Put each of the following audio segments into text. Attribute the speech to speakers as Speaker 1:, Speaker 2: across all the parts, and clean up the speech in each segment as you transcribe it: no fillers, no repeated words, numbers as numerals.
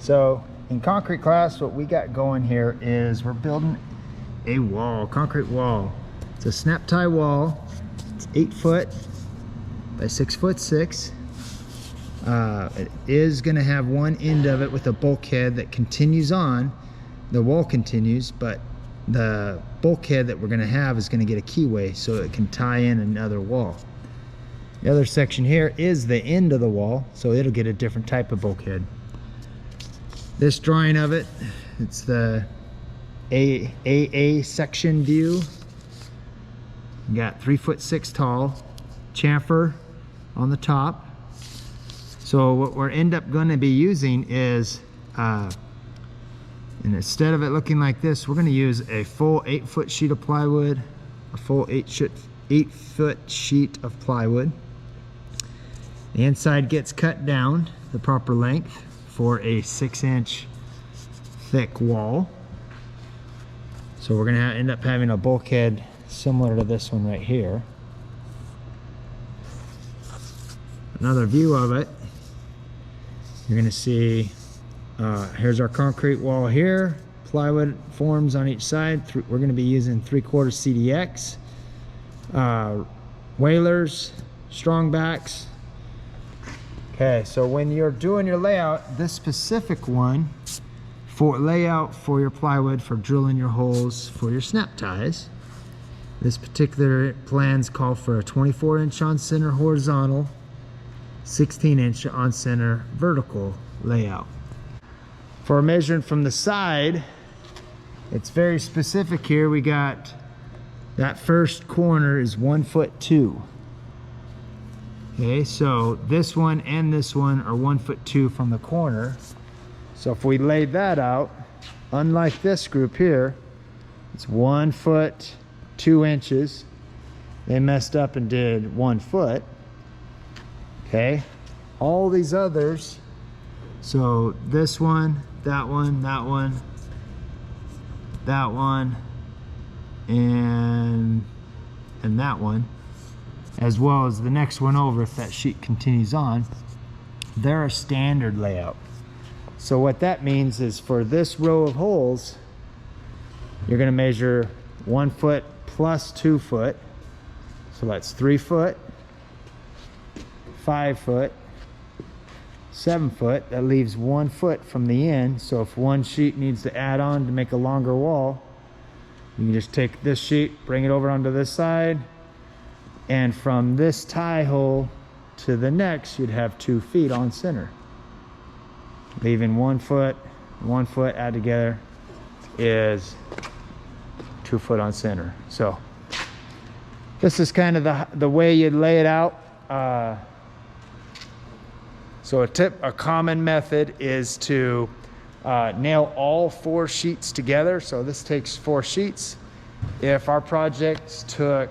Speaker 1: So in concrete class, what we got going here is we're building a wall, concrete wall. It's a snap tie wall. It's 8 foot by 6'6". It is going to have one end of it with a bulkhead that continues on. The wall continues, but the bulkhead that we're going to have is going to get a keyway so it can tie in another wall. The other section here is the end of the wall, so it'll get a different type of bulkhead. This drawing of it, it's the AA section view. You got 3'6" tall, chamfer on the top. So what we're end up going to be using is, and instead of it looking like this, we're going to use a full 8-foot sheet of plywood, a full 8-foot sheet of plywood. The inside gets cut down the proper length for a 6-inch thick wall. So we're going to end up having a bulkhead similar to this one right here. Another view of it, you're going to see here's our concrete wall here, plywood forms on each side. We're going to be using 3/4 CDX, whalers, strong backs. Okay, so when you're doing your layout, this specific one for layout for your plywood for drilling your holes for your snap ties, this particular plans call for a 24-inch on center horizontal, 16-inch on center vertical layout. For measuring from the side, it's very specific here. We got that first corner is 1'2". Okay, so this one and this one are 1'2" from the corner. So if we laid that out, unlike this group here, it's 1 foot 2 inches. They messed up and did 1 foot. Okay, all these others, so this one, that one, that one, that one, and that one, as well as the next one over if that sheet continues on, they're a standard layout. So what that means is for this row of holes, you're going to measure 1 foot plus 2 foot. So that's 3 foot, 5 foot, 7 foot. That leaves 1 foot from the end. So if one sheet needs to add on to make a longer wall, you can just take this sheet, bring it over onto this side, and from this tie hole to the next, you'd have 2 feet on center. Leaving 1 foot, 1 foot add together is 2 foot on center. So this is kind of the way you'd lay it out. So a common method is to nail all 4 sheets together. So this takes 4 sheets. If our projects took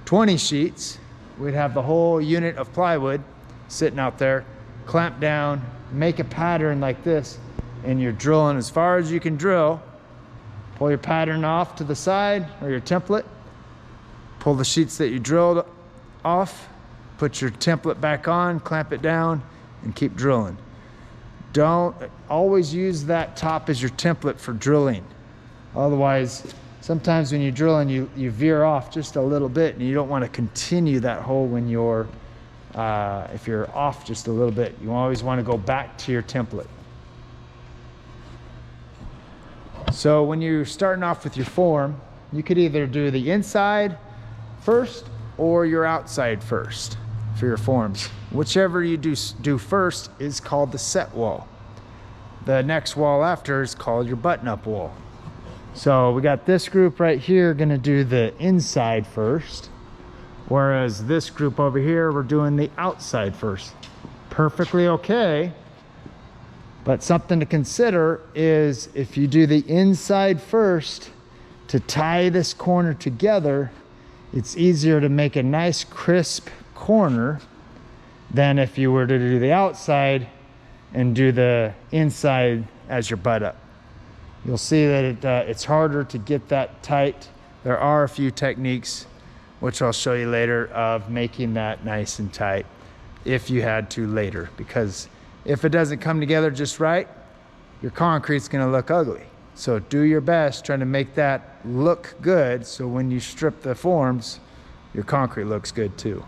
Speaker 1: 20 sheets, we'd have the whole unit of plywood sitting out there, clamp down, make a pattern like this, and you're drilling as far as you can drill. Pull your pattern off to the side, or your template, pull the sheets that you drilled off, put your template back on, clamp it down, and keep drilling. Don't always use that top as your template for drilling. Otherwise, sometimes when you're drilling, you veer off just a little bit, and you don't want to continue that hole when you're, if you're off just a little bit. You always want to go back to your template. So when you're starting off with your form, you could either do the inside first or your outside first for your forms. Whichever you do first is called the set wall. The next wall after is called your button-up wall. So we got this group right here going to do the inside first, whereas this group over here, we're doing the outside first. Perfectly okay, but something to consider is if you do the inside first to tie this corner together, it's easier to make a nice crisp corner than if you were to do the outside and do the inside as your butt up. You'll see that it's harder to get that tight. There are a few techniques, which I'll show you later, of making that nice and tight if you had to later, because if it doesn't come together just right,
Speaker 2: your concrete's gonna look ugly. So do your best trying to make that look good, so when you strip the forms, your concrete looks good too.